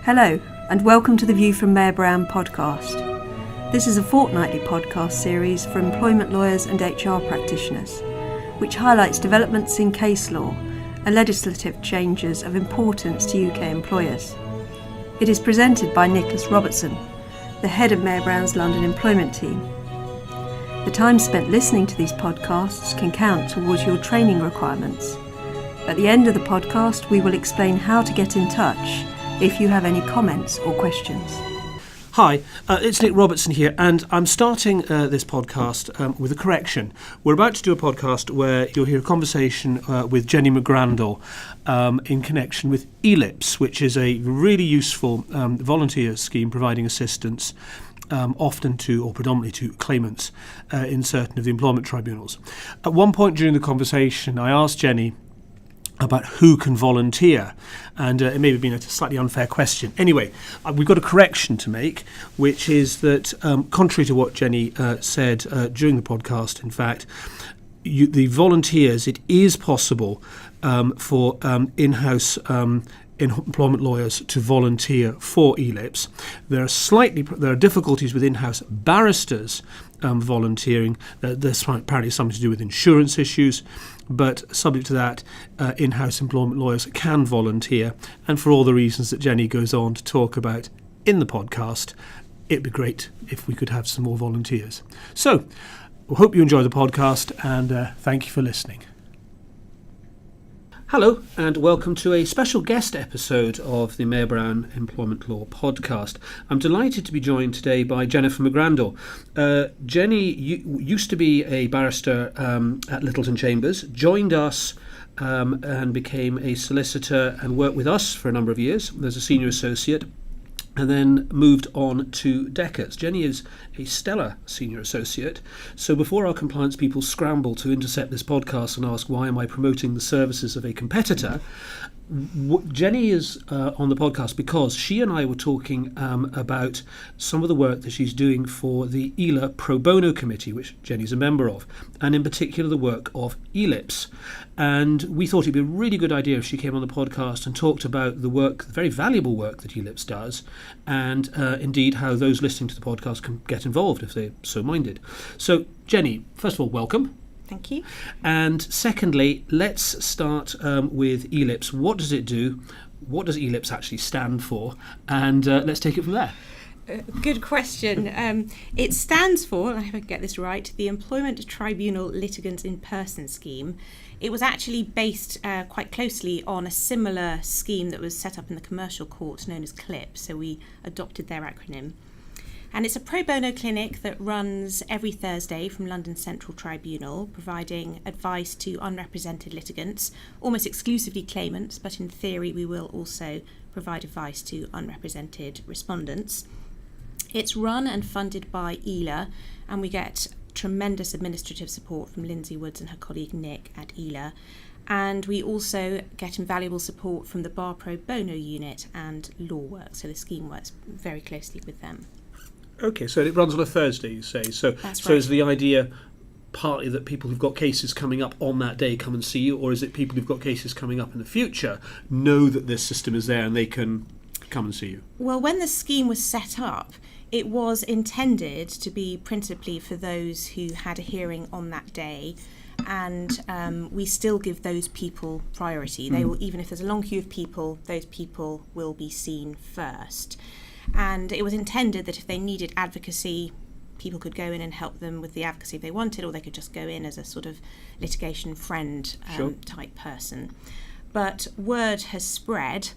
Hello, and welcome to the View from Mayor Brown podcast. This is a fortnightly podcast series for employment lawyers and HR practitioners, which highlights developments in case law and legislative changes of importance to UK employers. It is presented by Nicholas Robertson, the head of Mayor Brown's London employment team. The time spent listening to these podcasts can count towards your training requirements. At the end of the podcast, we will explain how to get in touch if you have any comments or questions. Hi, it's Nick Robertson here, and I'm starting this podcast with a correction. We're about to do a podcast where you'll hear a conversation with Jenny McGrandle in connection with ELIPS, which is a really useful volunteer scheme providing assistance often to, or predominantly to, claimants in certain of the employment tribunals. At one point during the conversation, I asked Jenny about who can volunteer, and it may have been a slightly unfair question. Anyway, we've got a correction to make, which is that contrary to what Jenny said during the podcast, in fact, the volunteers, it is possible for in-house employment lawyers to volunteer for ELIPS. There are difficulties with in-house barristers volunteering. There's apparently something to do with insurance issues, but subject to that, in-house employment lawyers can volunteer, and for all the reasons that Jenny goes on to talk about in the podcast, it'd be great if we could have some more volunteers. So, we hope you enjoy the podcast, and thank you for listening. Hello, and welcome to a special guest episode of the Mayor Brown Employment Law podcast. I'm delighted to be joined today by Jennifer McGrandle. Jenny used to be a barrister at Littleton Chambers, joined us and became a solicitor and worked with us for a number of years as a senior associate, and then moved on to Deckers. Jenny is a stellar senior associate, so before our compliance people scramble to intercept this podcast and ask why am I promoting the services of a competitor, Jenny is on the podcast because she and I were talking about some of the work that she's doing for the ELA Pro Bono Committee, which Jenny's a member of, and in particular the work of ELIPS. And we thought it'd be a really good idea if she came on the podcast and talked about the work, the very valuable work that ELIPS does, and indeed how those listening to the podcast can get involved if they're so minded. So, Jenny, first of all, welcome. Thank you. And secondly, let's start with ELIPS. What does it do? What does ELIPS actually stand for? And let's take it from there. Good question. It stands for, I hope I can get this right, the Employment Tribunal Litigants in Person Scheme. It was actually based quite closely on a similar scheme that was set up in the commercial court known as CLIP, so we adopted their acronym. And it's a pro bono clinic that runs every Thursday from London Central Tribunal, providing advice to unrepresented litigants, almost exclusively claimants, but in theory we will also provide advice to unrepresented respondents. It's run and funded by ELA, and we get tremendous administrative support from Lindsay Woods and her colleague Nick at ELA. And we also get invaluable support from the Bar Pro Bono unit and Law Work, so the scheme works very closely with them. Okay, so it runs on a Thursday, you say. So, That's so right. is the idea partly that people who've got cases coming up on that day come and see you, or is it people who've got cases coming up in the future know that this system is there and they can come and see you? Well, when the scheme was set up, it was intended to be principally for those who had a hearing on that day, and we still give those people priority. They will, even if there's a long queue of people, those people will be seen first. And it was intended that if they needed advocacy, people could go in and help them with the advocacy if they wanted, or they could just go in as a sort of litigation friend type person. But word has spread,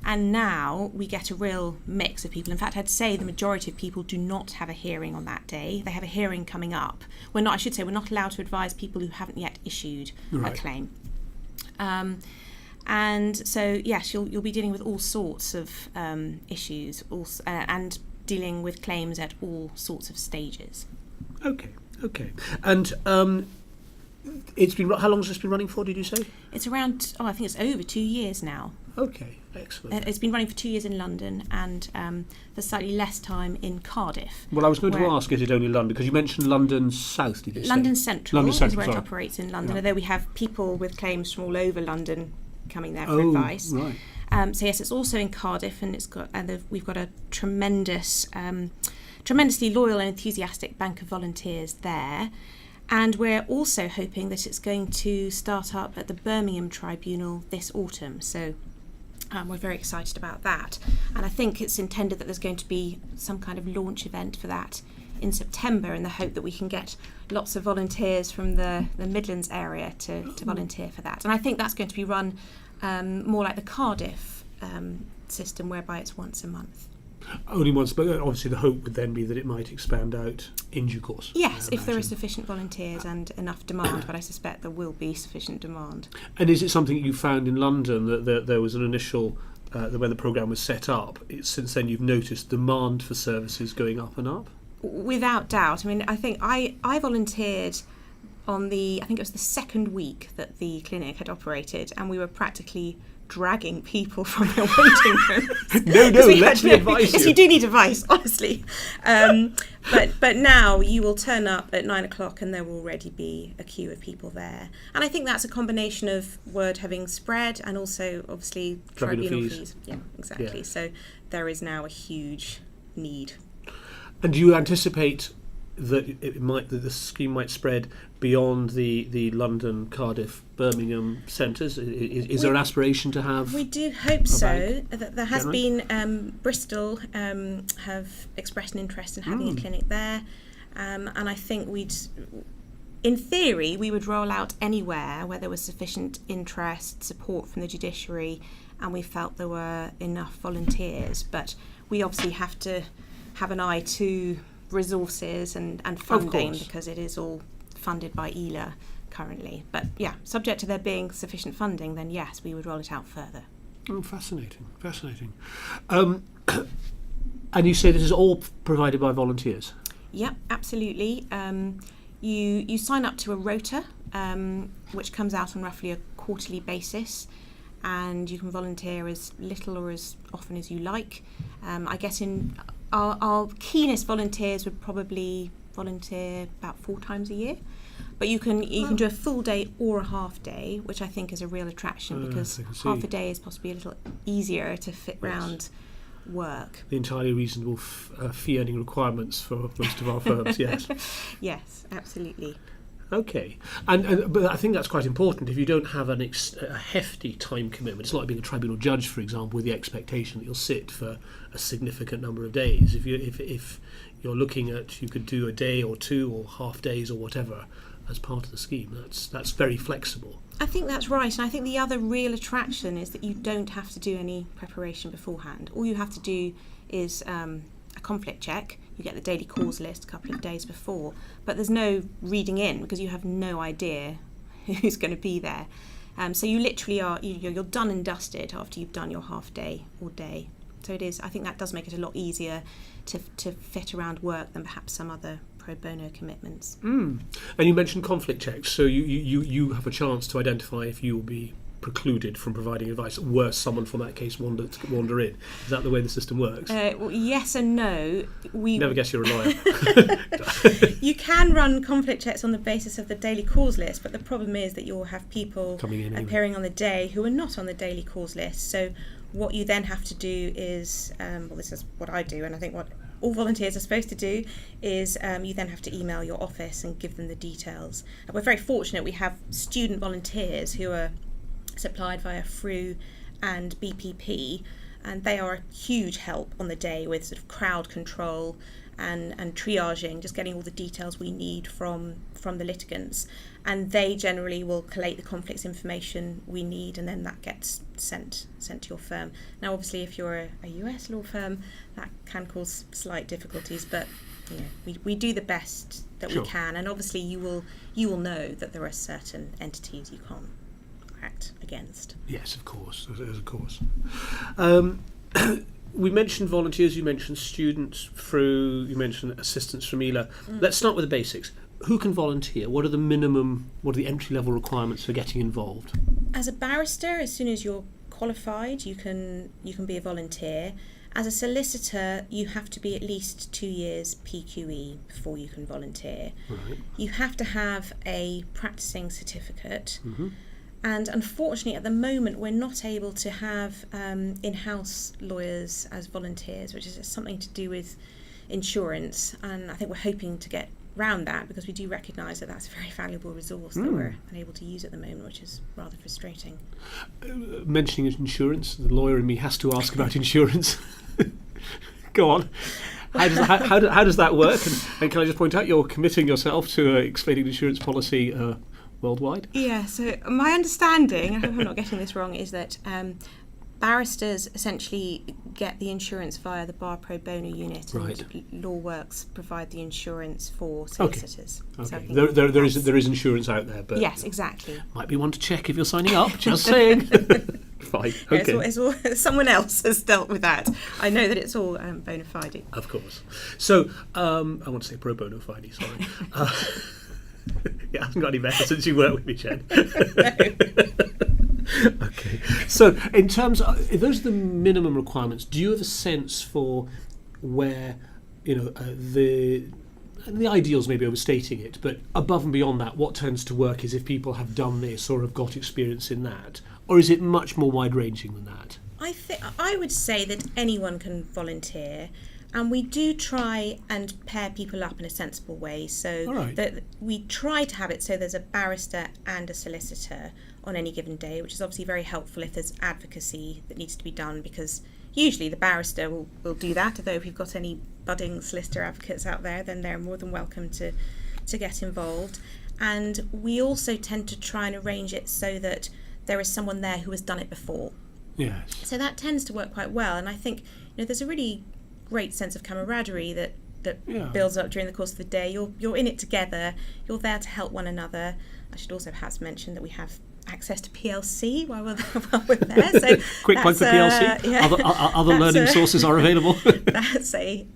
and now we get a real mix of people. In fact, I'd say the majority of people do not have a hearing on that day. They have a hearing coming up. We're not allowed to advise people who haven't yet issued a claim. And so, yes, you'll be dealing with all sorts of issues, and dealing with claims at all sorts of stages. Okay. And it's been, how long has this been running for, did you say? It's around, I think it's over 2 years now. Okay, excellent. It's been running for 2 years in London, and for slightly less time in Cardiff. Well, I was going to ask, is it only London? Because you mentioned London South, did you say? London Central London Central, is where sorry. it operates in London, although we have people with claims from all over London coming there for Oh, advice. right. So yes, it's also in Cardiff, and we've got a tremendously loyal and enthusiastic bank of volunteers there. And we're also hoping that it's going to start up at the Birmingham Tribunal this autumn. So we're very excited about that. And I think it's intended that there's going to be some kind of launch event for that in September, in the hope that we can get lots of volunteers from the Midlands area to volunteer for that. And I think that's going to be run more like the Cardiff system, whereby it's once a month. Only once, but obviously the hope would then be that it might expand out in due course. Yes, if there are sufficient volunteers and enough demand, but I suspect there will be sufficient demand. And is it something you found in London that there was an initial, when the programme was set up, since then you've noticed demand for services going up and up? Without doubt. I mean, I think I volunteered on I think it was the second week that the clinic had operated, and we were practically dragging people from their waiting rooms. No, let me advise you. Yes, you do need advice, honestly. But now you will turn up at 9 o'clock and there will already be a queue of people there. And I think that's a combination of word having spread and also, obviously, tribunal fees. Yeah, exactly. Yeah. So there is now a huge need. And do you anticipate that the scheme might spread beyond the London, Cardiff, Birmingham centres? Is there an aspiration to have? We do hope so. There has been Bristol have expressed an interest in having a clinic there, and I think in theory, we would roll out anywhere where there was sufficient interest, support from the judiciary, and we felt there were enough volunteers. But we obviously have to have an eye to resources and funding, because it is all funded by ELA currently. But yeah, subject to there being sufficient funding, then yes, we would roll it out further. Oh, fascinating. And you say this is all provided by volunteers? Yeah, absolutely. You sign up to a rota, which comes out on roughly a quarterly basis, and you can volunteer as little or as often as you like. I guess our keenest volunteers would probably volunteer about 4 times a year, but you can do a full day or a half day, which I think is a real attraction, because half a day is possibly a little easier to fit round work. The entirely reasonable fee earning requirements for most of our firms. Yes. Yes, absolutely. Okay, but I think that's quite important. If you don't have a hefty time commitment, it's like being a tribunal judge, for example, with the expectation that you'll sit for a significant number of days. If you're looking at, you could do a day or 2 or half days or whatever as part of the scheme. That's very flexible. I think that's right, and I think the other real attraction is that you don't have to do any preparation beforehand. All you have to do is a conflict check. You get the daily cause list a couple of days before, but there's no reading in, because you have no idea who's going to be there. So you literally you're done and dusted after you've done your half day or day. So it is. I think that does make it a lot easier to fit around work than perhaps some other pro bono commitments. And you mentioned conflict checks, so you have a chance to identify if you will be precluded from providing advice, were someone from that case wander in. Is that the way the system works? Well, yes and no. Never guess you're a lawyer. You can run conflict checks on the basis of the daily cause list, but the problem is that you'll have people appearing on the day who are not on the daily cause list. So what you then have to do is, this is what I do, and I think what all volunteers are supposed to do, is you then have to email your office and give them the details. And we're very fortunate we have student volunteers who are supplied via FRU and BPP, and they are a huge help on the day with sort of crowd control and triaging, just getting all the details we need from the litigants, and they generally will collate the conflicts information we need, and then that gets sent to your firm. Now obviously if you're a US law firm, that can cause slight difficulties, but we do the best that we can, and obviously you will know that there are certain entities you can't act against. Yes, of course. We mentioned volunteers, you mentioned students you mentioned assistants from ELA. Let's start with the basics. Who can volunteer? What are the entry level requirements for getting involved? As a barrister, as soon as you're qualified, you can be a volunteer. As a solicitor, you have to be at least 2 years PQE before you can volunteer. Right. You have to have a practicing certificate. And unfortunately, at the moment, we're not able to have in-house lawyers as volunteers, which is something to do with insurance. And I think we're hoping to get round that, because we do recognise that that's a very valuable resource that we're unable to use at the moment, which is rather frustrating. Mentioning insurance, the lawyer in me has to ask about insurance. Go on. How does that work? And can I just point out, you're committing yourself to explaining the insurance policy worldwide? Yeah, so my understanding, I hope I'm not getting this wrong, is that barristers essentially get the insurance via the Bar Pro Bono unit, Right. and LawWorks provide the insurance for solicitors. Okay. So I think There is insurance out there, but yes, exactly. might be one to check if you're signing up. Just saying. Fine. Yeah, Okay. it's all, someone else has dealt with that. I know that it's all bona fide. Of course. So I want to say pro bono fide. Sorry. Yeah, I haven't got any better since you worked with me, Jen. Okay. So, in terms of, if those are the minimum requirements, do you have a sense for where, the ideals may be overstating it, but above and beyond that, what tends to work is if people have done this or have got experience in that, or is it much more wide-ranging than that? I would say that anyone can volunteer. And we do try and pair people up in a sensible way, so right. that we try to have it so there's a barrister and a solicitor on any given day, which is obviously very helpful if there's advocacy that needs to be done, because usually the barrister will do that, although if you've got any budding solicitor advocates out there, then they're more than welcome to get involved. And we also tend to try and arrange it so that there is someone there who has done it before. Yes. So that tends to work quite well, and I think there's a really great sense of camaraderie that builds up during the course of the day. You're in it together. You're there to help one another. I should also perhaps mention that we have access to PLC while we're there. So quick plug for PLC. Yeah. Other learning sources are available. That's a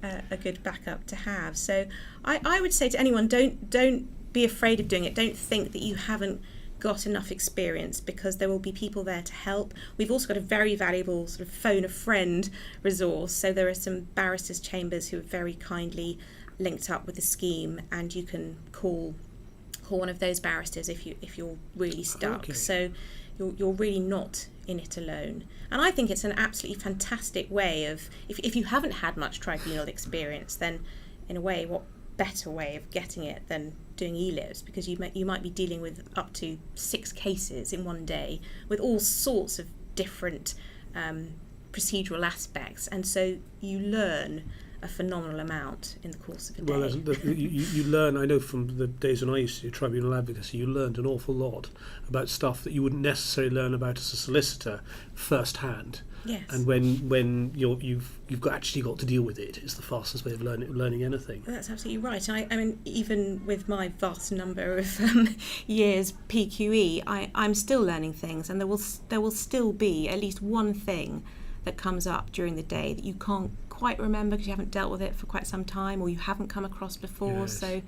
good backup to have. So I would say to anyone, don't be afraid of doing it. Don't think that you haven't got enough experience, because there will be people there to help. We've also got a very valuable sort of phone a friend resource, so there are some barristers' chambers who have very kindly linked up with the scheme, and you can call one of those barristers if you're really stuck. Okay. So you're really not in it alone. And I think it's an absolutely fantastic way of, if you haven't had much tribunal experience, then in a way, what better way of getting it than doing ELIBs, because you might be dealing with up to 6 cases in one day with all sorts of different procedural aspects, and so you learn a phenomenal amount in the course of a day. Well, you learn, I know from the days when I used to do tribunal advocacy, you learned an awful lot about stuff that you wouldn't necessarily learn about as a solicitor firsthand. Yes. And when you've actually got to deal with it, it's the fastest way of learning anything. Well, that's absolutely right. I mean, even with my vast number of years PQE, I'm still learning things, and there will still be at least one thing that comes up during the day that you can't quite remember because you haven't dealt with it for quite some time, or you haven't come across before. Yes. So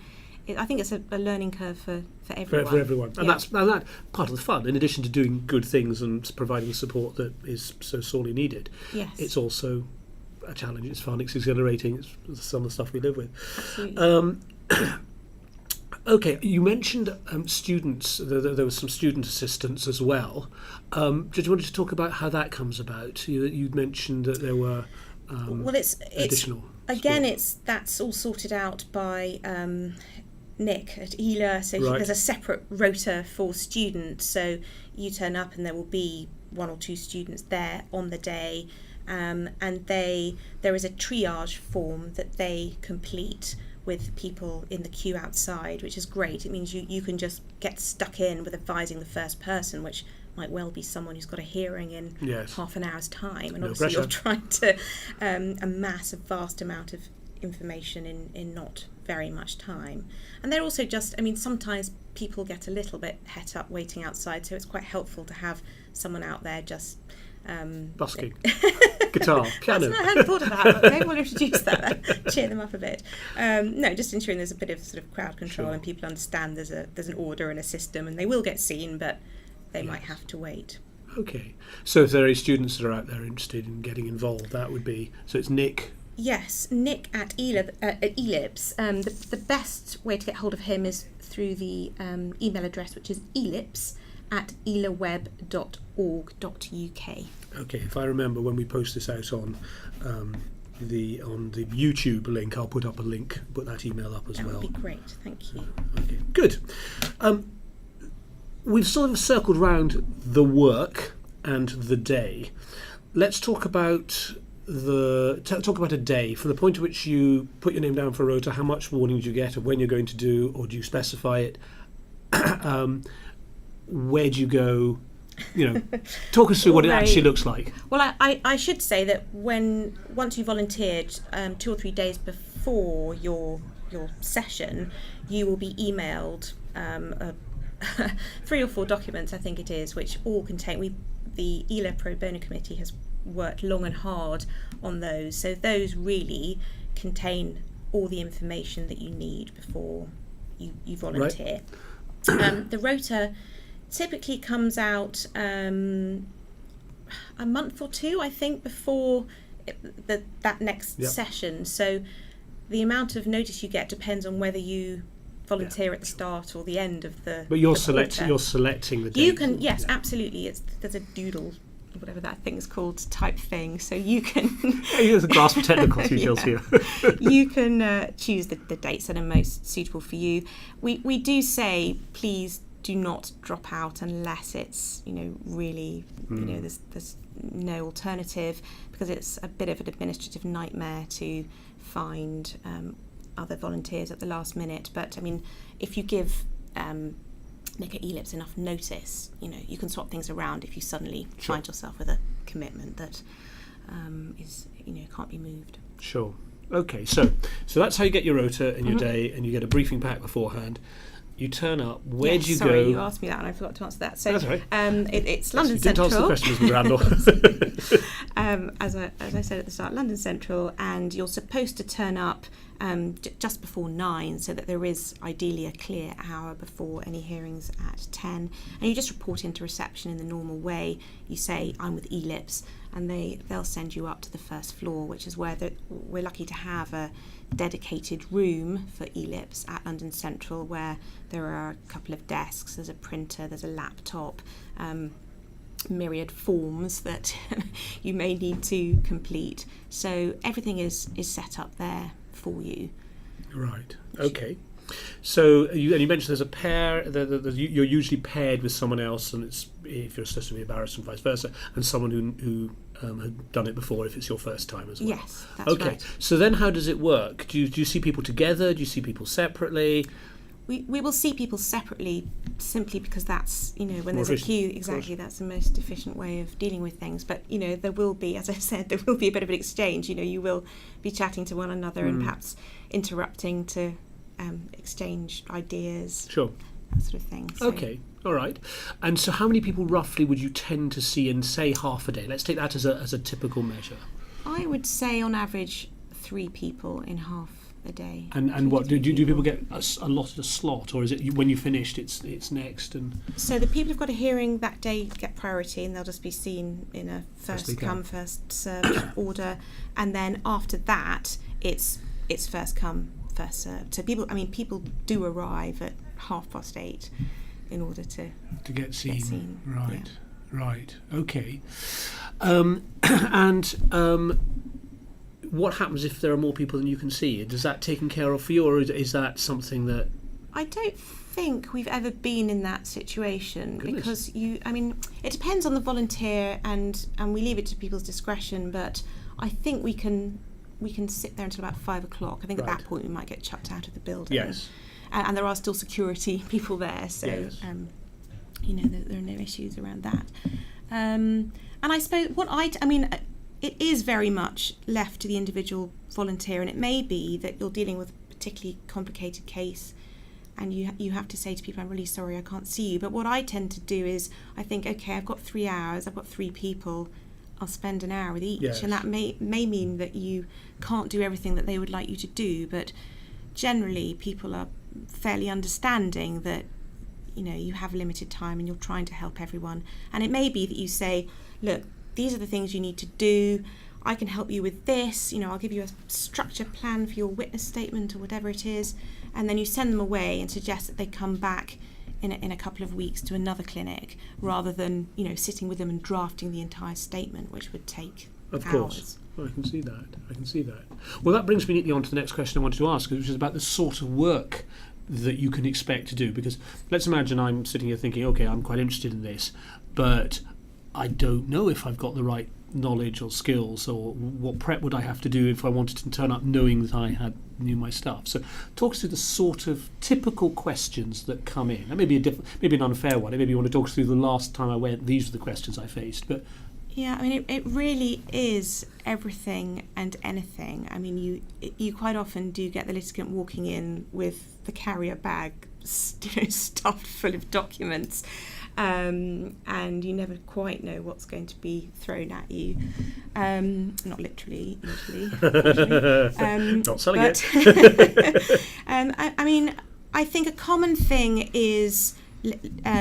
I think it's a learning curve for everyone. For everyone. And that's that part of the fun. In addition to doing good things and providing the support that is so sorely needed, Yes. it's also a challenge. It's fun, it's exhilarating, it's some of the stuff we live with. Absolutely. Okay, you mentioned students. There was some student assistance as well. Did you want to talk about how that comes about? You mentioned that there were well, it's additional again, support. that's all sorted out by Nick at ELA. So Right. there's a separate rota for students. So you turn up and there will be 1 or 2 students there on the day, and there is a triage form that they complete with people in the queue outside, which is great. It means you can just get stuck in with advising the first person, which might well be someone who's got a hearing in Yes. half an hour's time. And No obviously pressure. you're trying to amass a vast amount of information in not very much time. And they're also just, sometimes people get a little bit het up waiting outside, so it's quite helpful to have someone out there just busking, guitar, piano. I hadn't thought of that, but maybe we'll introduce that, cheer them up a bit. No, just ensuring there's a bit of sort of crowd control, Sure. and people understand there's an order and a system, and they will get seen, but they might have to wait. Okay, so if there are any students that are out there interested in getting involved, that would be, so it's Nick. Yes, Nick at ELIBs. The best way to get hold of him is through the email address, which is elips at elaweb.org.uk. Okay, if I remember when we post this out on the YouTube link, I'll put up a link, put that email up as well. That would be great, thank you. Okay, good. We've sort of circled round the work and the day. Let's talk about talk about a day. From the point at which you put your name down for a rota, how much warning do you get of when you're going to do, or do you specify it? Where do you go? Talk us through what it actually looks like. Well, I should say that once you volunteered 2 or 3 days before your session, you will be emailed 3 or 4 documents, I think it is, which all contain. The ELA Pro Bono Committee has worked long and hard on those, so those really contain all the information that you need before you volunteer. Right. The rota typically comes out a month or 2, I think, before that next session. So the amount of notice you get depends on whether you volunteer at the start or the end of the. But you're selecting the date. You can, yes, absolutely. There's a doodle, whatever that thing's called, type thing. So you can. There's a grasp of technical details here. You can choose the dates that are most suitable for you. We do say please do not drop out unless it's really there's no alternative, because it's a bit of an administrative nightmare to find other volunteers at the last minute. But I mean, if you give Nick at ELIPS enough notice, you can swap things around if you suddenly find yourself with a commitment that is can't be moved. Sure. Okay, so that's how you get your rota and your day, and you get a briefing pack beforehand. You turn up. Where do you go? Sorry, you asked me that and I forgot to answer that. So that's right. It's London Central. You didn't answer the question, Ms. McGrandle. As I said at the start, London Central, and you're supposed to turn up just before 9, so that there is ideally a clear hour before any hearings at 10. And you just report into reception in the normal way. You say, I'm with ELIPS, and they'll send you up to the first floor, which is where we're lucky to have a dedicated room for ELIPS at London Central, where there are a couple of desks, there's a printer, there's a laptop, myriad forms that you may need to complete. So everything is set up there for you. Right. Okay. So you mentioned there's a pair. You're usually paired with someone else, and it's if you're supposed to be a barrister and vice versa, and someone who had done it before if it's your first time as well. Yes, that's right. Okay. So then, how does it work? Do you see people together? Do you see people separately? We will see people separately, simply because that's when there's a queue. Exactly, that's the most efficient way of dealing with things. But there will be, as I said, there will be a bit of an exchange. You will be chatting to one another and perhaps interrupting to exchange ideas. Sure. That sort of thing. So. Okay. All right. And so, how many people roughly would you tend to see in, say, half a day? Let's take that as a typical measure. I would say, on average, 3 people in half a day. And what do people get a lot at a slot, or is it when you finished it's next? And so the people who've got a hearing that day get priority, and they'll just be seen in a first come first served order, and then after that it's first come first served. So people do arrive at 8:30 in order to get seen. Right. Yeah. Right. Okay. What happens if there are more people than you can see? Is that taken care of for you, or is that something that... I don't think we've ever been in that situation. Goodness. Because it depends on the volunteer, and we leave it to people's discretion, but I think we can sit there until about 5 o'clock. I think at that point we might get chucked out of the building. Yes. And there are still security people there, so yes. There are no issues around that. And I suppose it is very much left to the individual volunteer, and it may be that you're dealing with a particularly complicated case and you have to say to people, I'm really sorry, I can't see you. But what I tend to do is I think, okay, I've got 3 hours, I've got 3 people, I'll spend an hour with each. Yes. And that may mean that you can't do everything that they would like you to do, but generally people are fairly understanding that you have limited time and you're trying to help everyone. And it may be that you say, look, these are the things you need to do, I can help you with this, I'll give you a structure plan for your witness statement or whatever it is, and then you send them away and suggest that they come back in a couple of weeks to another clinic, rather than sitting with them and drafting the entire statement, which would take Of hours. course. I can see that. Well, that brings me neatly on to the next question I wanted to ask, which is about the sort of work that you can expect to do. Because let's imagine I'm sitting here thinking, okay, I'm quite interested in this, but I don't know if I've got the right knowledge or skills, or what prep would I have to do if I wanted to turn up knowing that I knew my stuff. So talk us through the sort of typical questions that come in. That may be maybe an unfair one. Maybe you want to talk us through the last time I went, these were the questions I faced. But yeah, I mean, it really is everything and anything. I mean, you quite often do get the litigant walking in with the carrier bag, stuffed full of documents, and you never quite know what's going to be thrown at you. Not literally, usually. Not selling it. I mean, I think a common thing is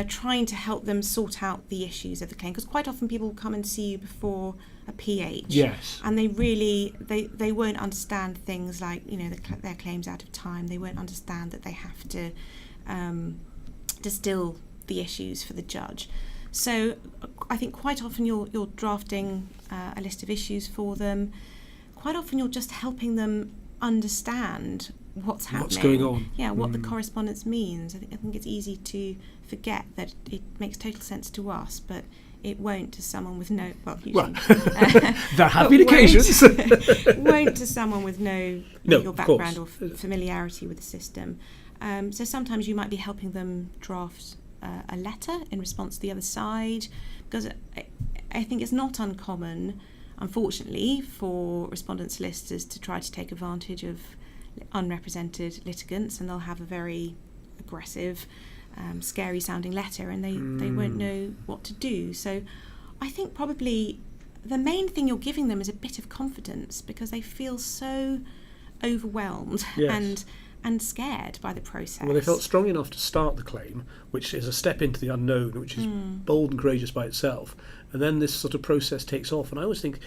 trying to help them sort out the issues of the claim, because quite often people come and see you before a PH, yes, and they won't understand things like their claims out of time. They won't understand that they have to distill the issues for the judge. So I think quite often you're drafting a list of issues for them. Quite often you're just helping them understand what's happening. What's going on. Yeah, what the correspondence means. I think it's easy to forget that it makes total sense to us, but it won't to someone with no... Well, there have been occasions. Won't to someone with no legal background or familiarity with the system. So sometimes you might be helping them draft a letter in response to the other side, because I think it's not uncommon, unfortunately, for respondent solicitors to try to take advantage of unrepresented litigants, and they'll have a very aggressive, scary sounding letter, and they won't know what to do. So I think probably the main thing you're giving them is a bit of confidence, because they feel so overwhelmed and scared by the process. Well, they felt strong enough to start the claim, which is a step into the unknown, which is bold and courageous by itself. And then this sort of process takes off. And I always think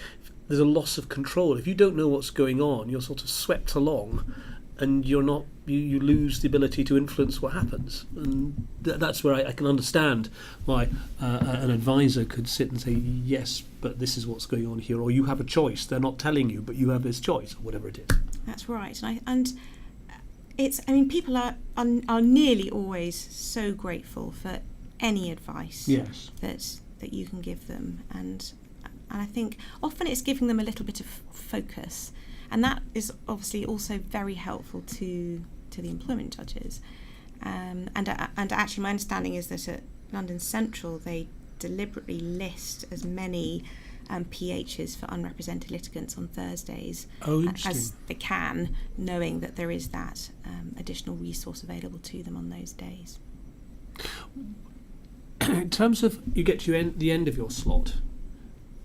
there's a loss of control. If you don't know what's going on, you're sort of swept along, and you're not. You lose the ability to influence what happens. And that's where I can understand why an advisor could sit and say, yes, but this is what's going on here, or you have a choice. They're not telling you, but you have this choice, or whatever it is. That's right. People are nearly always so grateful for any advice that you can give them, and I think often it's giving them a little bit of focus, and that is obviously also very helpful to the employment judges. And actually, my understanding is that at London Central they deliberately list as many PHs for unrepresented litigants on Thursdays as they can, knowing that there is that additional resource available to them on those days. In terms of you get to the end of your slot,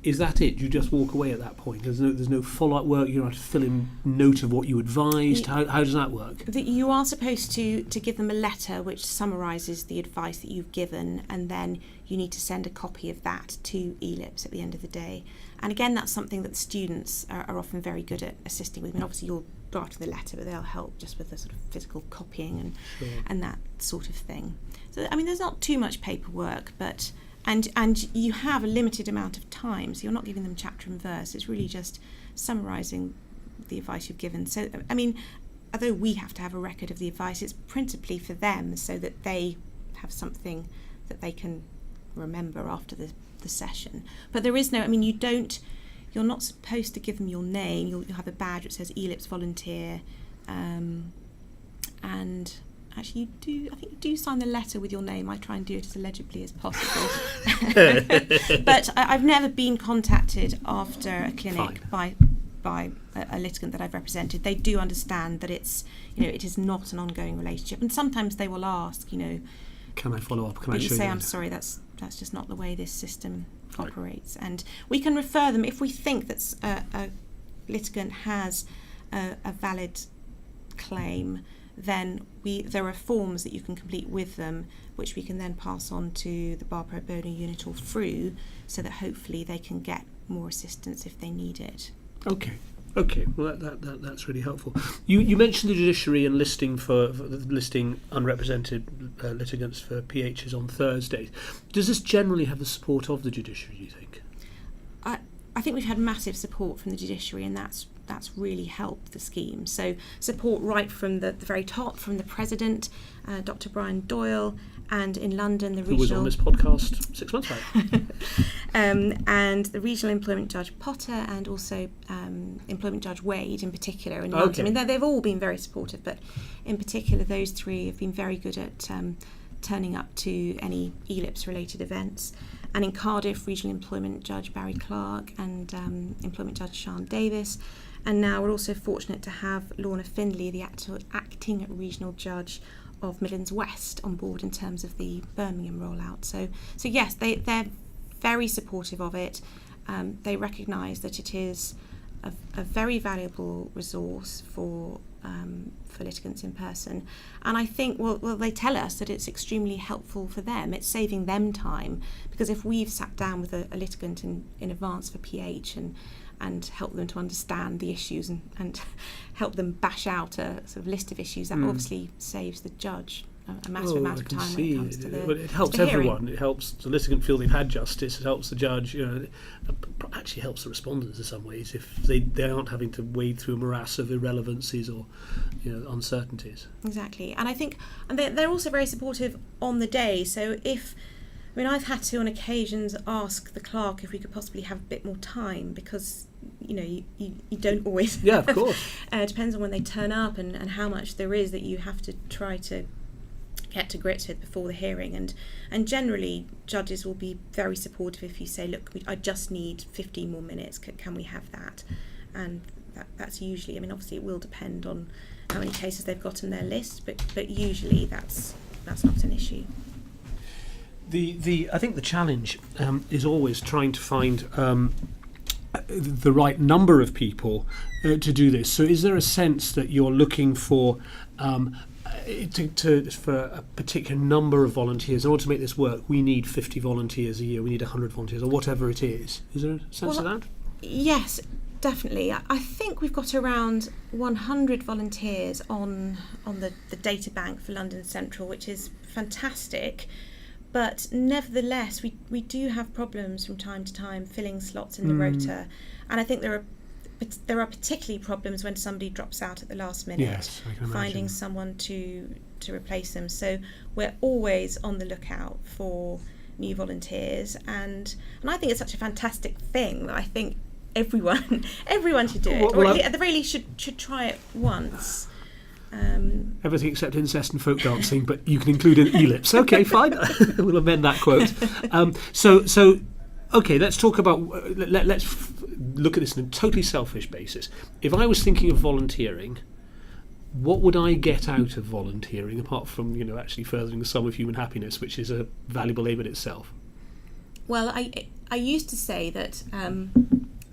is that it? You just walk away at that point? There's no follow-up work? You don't have to fill in note of what you advised? How does that work? You are supposed to give them a letter which summarises the advice that you've given, and then you need to send a copy of that to ELIPS at the end of the day. And again, that's something that the students are often very good at assisting with. I mean, obviously you'll draft the letter, but they'll help just with the sort of physical copying and that sort of thing. So, I mean, there's not too much paperwork, but... And you have a limited amount of time, so you're not giving them chapter and verse. It's really just summarising the advice you've given. So, I mean, although we have to have a record of the advice, it's principally for them, so that they have something that they can remember after the session. But there is no, I mean, you're not supposed to give them your name. You'll have a badge that says ELIPS volunteer, and actually, I think you do sign the letter with your name. I try and do it as illegibly as possible. But I've never been contacted after a clinic by a litigant that I've represented. They do understand that it is not an ongoing relationship, and sometimes they will ask, can I follow up? Can I show you? But you say, I'm sorry, that's just not the way this system operates, and we can refer them if we think that a litigant has a valid claim. Then there are forms that you can complete with them, which we can then pass on to the Bar Pro Bono unit or through, so that hopefully they can get more assistance if they need it. Okay. Okay, well that's really helpful. You mentioned the judiciary and listing for listing unrepresented litigants for PHs on Thursdays. Does this generally have the support of the judiciary, do you think? I think we've had massive support from the judiciary, and that's really helped the scheme. So support right from the very top, from the President, Dr. Brian Doyle, and in London the Who was on this podcast 6 months back. And the regional employment judge Potter, and also employment judge Wade in particular in London. I mean, they've all been very supportive, but in particular those three have been very good at turning up to any ELIPS related events. And in Cardiff, regional employment judge Barry Clark and employment judge Sian Davis. And now we're also fortunate to have Lorna Findlay, the acting regional judge of Midlands West, on board in terms of the Birmingham rollout. So yes, they're very supportive of it. They recognise that it is a very valuable resource for litigants in person, and I think well they tell us that it's extremely helpful for them. It's saving them time, because if we've sat down with a litigant in advance for PH and help them to understand the issues and help them bash out a sort of list of issues, that obviously saves the judge a massive amount of time when it comes to the it helps to the everyone. hearing. It helps the litigant feel they've had justice. It helps the judge. It actually helps the respondents in some ways if they aren't having to wade through a morass of irrelevancies or uncertainties. Exactly, and I think they're also very supportive on the day. So I've had to on occasions ask the clerk if we could possibly have a bit more time, because you don't always. Yeah, of course. Depends on when they turn up and how much there is that you have to try to get to grips with before the hearing, and generally judges will be very supportive if you say, look, I just need 15 more minutes, can we have that? And that's usually, obviously it will depend on how many cases they've got on their list, but usually that's not an issue. I think the challenge is always trying to find the right number of people to do this. So is there a sense that you're looking for for a particular number of volunteers? In order to make this work, we need 50 volunteers a year, we need 100 volunteers, or whatever it is. Is there a sense of that? Yes, definitely. I think we've got around 100 volunteers on the data bank for London Central, which is fantastic. But nevertheless, we do have problems from time to time filling slots in the rota, and I think there are particularly problems when somebody drops out at the last minute. Yes, I can imagine. Finding someone to replace them. So we're always on the lookout for new volunteers, and I think it's such a fantastic thing that I think everyone should do it, or at the very least should try it once. Everything except incest and folk dancing, but you can include an ELIPS. Okay, fine. We'll amend that quote. So okay, let's talk about. Let's look at this on a totally selfish basis. If I was thinking of volunteering, what would I get out of volunteering apart from actually furthering the sum of human happiness, which is a valuable aim in itself? Well, I used to say that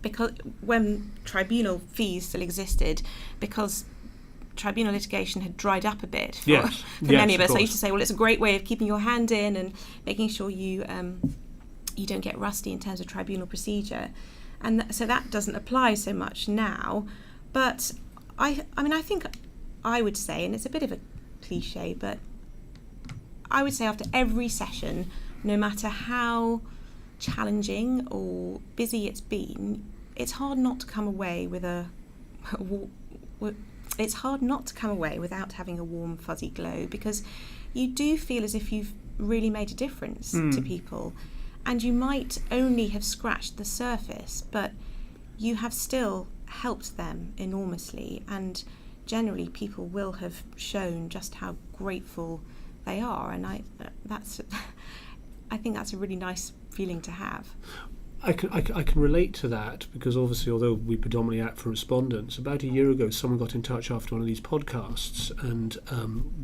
because when tribunal fees still existed, because tribunal litigation had dried up a bit for many of us. I used to say, well, it's a great way of keeping your hand in and making sure you don't get rusty in terms of tribunal procedure, and so that doesn't apply so much now. But I think I would say, and it's a bit of a cliche, but I would say after every session, no matter how challenging or busy it's been, it's hard not to come away with it's hard not to come away without having a warm, fuzzy glow, because you do feel as if you've really made a difference to people, and you might only have scratched the surface, but you have still helped them enormously, and generally people will have shown just how grateful they are, and I think that's a really nice feeling to have. I can relate to that, because obviously, although we predominantly act for respondents, about a year ago someone got in touch after one of these podcasts, and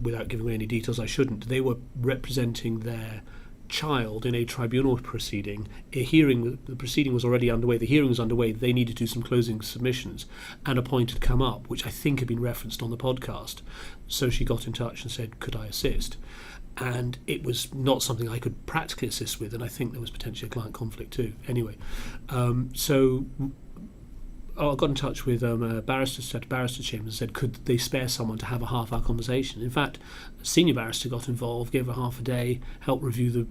without giving away any details I shouldn't, they were representing their child in a tribunal proceeding. The proceeding was already underway, the hearing was underway, they needed to do some closing submissions, and a point had come up which I think had been referenced on the podcast, so she got in touch and said, could I assist? And it was not something I could practically assist with, and I think there was potentially a client conflict too. Anyway, so I got in touch with barristers at Barrister Chambers and said, could they spare someone to have a half-hour conversation? In fact, a senior barrister got involved, gave her half a day, helped review the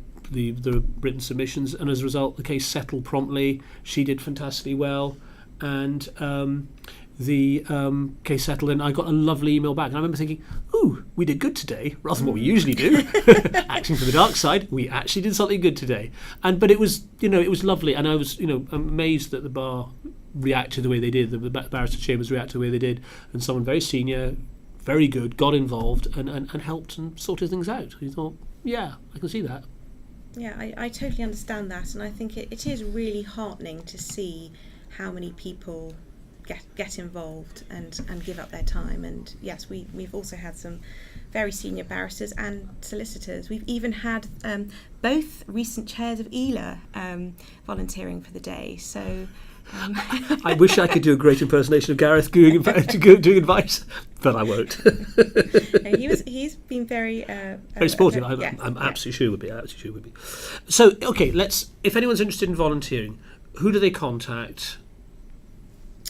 written submissions, and as a result, the case settled promptly. She did fantastically well, and the case settled, and I got a lovely email back. And I remember thinking, ooh, we did good today, rather than what we usually do. Acting for the dark side, we actually did something good today. But it was, it was lovely, and I was, amazed that the bar reacted the way they did, the Barrister Chambers reacted the way they did, and someone very senior, very good, got involved and helped and sorted things out. You thought, yeah, I can see that. Yeah, I totally understand that, and I think it is really heartening to see how many people get involved and give up their time. And yes, we've also had some very senior barristers and solicitors. We've even had both recent chairs of ELA volunteering for the day. So I wish I could do a great impersonation of Gareth doing advice, but I won't. He's been very supportive. I'm absolutely sure he would be. So, okay, if anyone's interested in volunteering, who do they contact?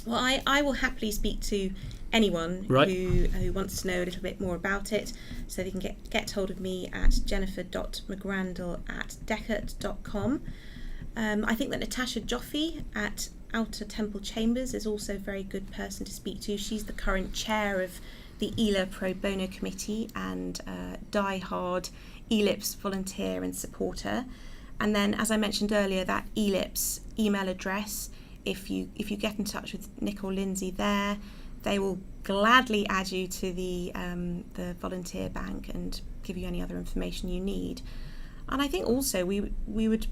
Well, I will happily speak to anyone who wants to know a little bit more about it. So they can get hold of me at jennifer.mcgrandle@deckert.com. I think that Natasha Joffe at Outer Temple Chambers is also a very good person to speak to. She's the current chair of the ELA Pro Bono Committee and die-hard ELIPS volunteer and supporter. And then, as I mentioned earlier, that ELIPS email address, if you get in touch with Nick or Lindsay there, they will gladly add you to the volunteer bank and give you any other information you need. And I think also we would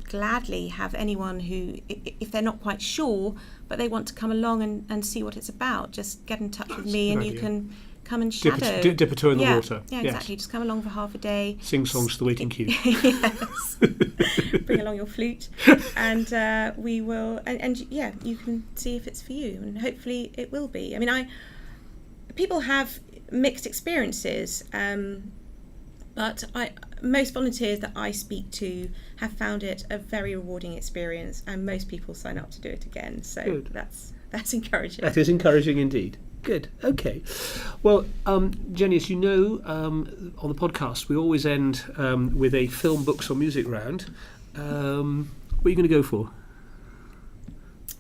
gladly have anyone who, if they're not quite sure, but they want to come along and see what it's about, just get in touch with me and you can come and shadow. Dip a toe in the water. Yeah, exactly. Just come along for half a day. Sing songs to the waiting queue. Yes. Bring along your flute, and we will. And you can see if it's for you, and hopefully it will be. I mean, people have mixed experiences, but most volunteers that I speak to have found it a very rewarding experience, and most people sign up to do it again. So good. That's encouraging. That is encouraging indeed. Good. Okay. Well, Jenny, as you know, on the podcast we always end with a film, books or music round. What are you going to go for?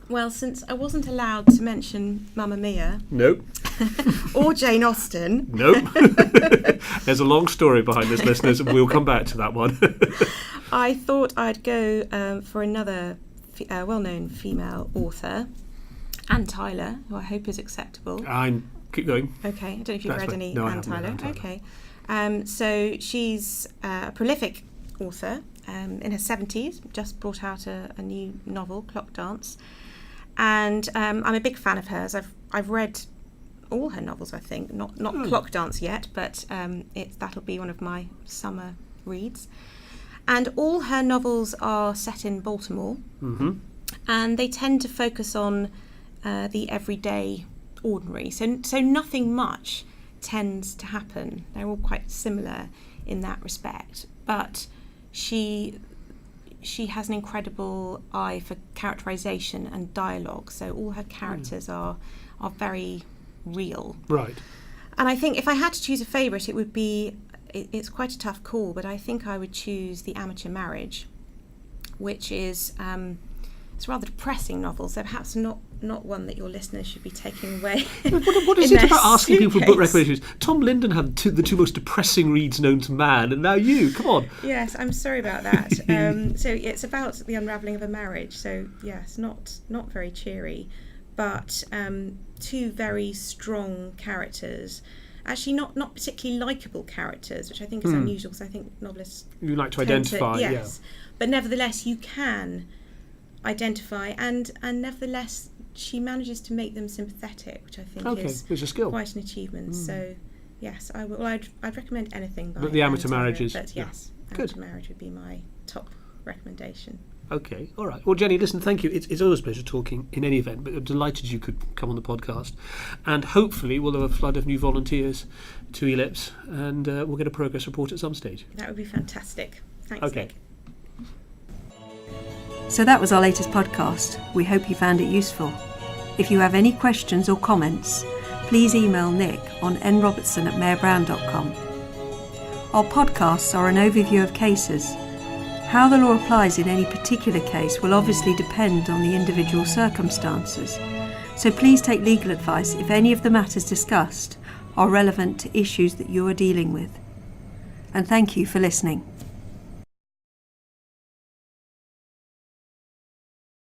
Well, since I wasn't allowed to mention Mamma Mia. Nope. Or Jane Austen. Nope. There's a long story behind this, listeners, and we'll come back to that one. I thought I'd go for another well-known female author, Anne Tyler, who I hope is acceptable. Keep going. Okay, I don't know if you've read any Anne Tyler. Okay. So she's a prolific author in her 70s, just brought out a new novel, Clock Dance. And I'm a big fan of hers. I've read all her novels, I think. Not Clock Dance yet, but that'll be one of my summer reads. And all her novels are set in Baltimore. Mm-hmm. And they tend to focus on the everyday ordinary. So nothing much tends to happen. They're all quite similar in that respect. But she has an incredible eye for characterization and dialogue. So all her characters are very real. Right. And I think if I had to choose a favourite, it would be, it's quite a tough call, but I think I would choose The Amateur Marriage, which is it's a rather depressing novel, so perhaps not one that your listeners should be taking away. What is it about asking people for book recommendations? Tom Linden had the two most depressing reads known to man, and now you. Come on. Yes, I'm sorry about that. So it's about the unravelling of a marriage. So yes, not very cheery, but two very strong characters. Actually, not particularly likeable characters, which I think is unusual, because I think novelists you like to identify. Yes, but nevertheless, you can identify, and nevertheless she manages to make them sympathetic, which I think is a skill. Quite an achievement. So yes, I'd recommend anything by The Amateur Marriage is Amateur Marriage would be my top recommendation. Okay, all right. Well, Jenny, listen, thank you. It's always a pleasure talking in any event, but I'm delighted you could come on the podcast, and hopefully we'll have a flood of new volunteers to ELIPS, and we'll get a progress report at some stage. That would be fantastic. Thanks, okay. Nick. So that was our latest podcast. We hope you found it useful. If you have any questions or comments, please email Nick on nrobertson@mayorbrown.com. Our podcasts are an overview of cases. How the law applies in any particular case will obviously depend on the individual circumstances, so please take legal advice if any of the matters discussed are relevant to issues that you are dealing with. And thank you for listening.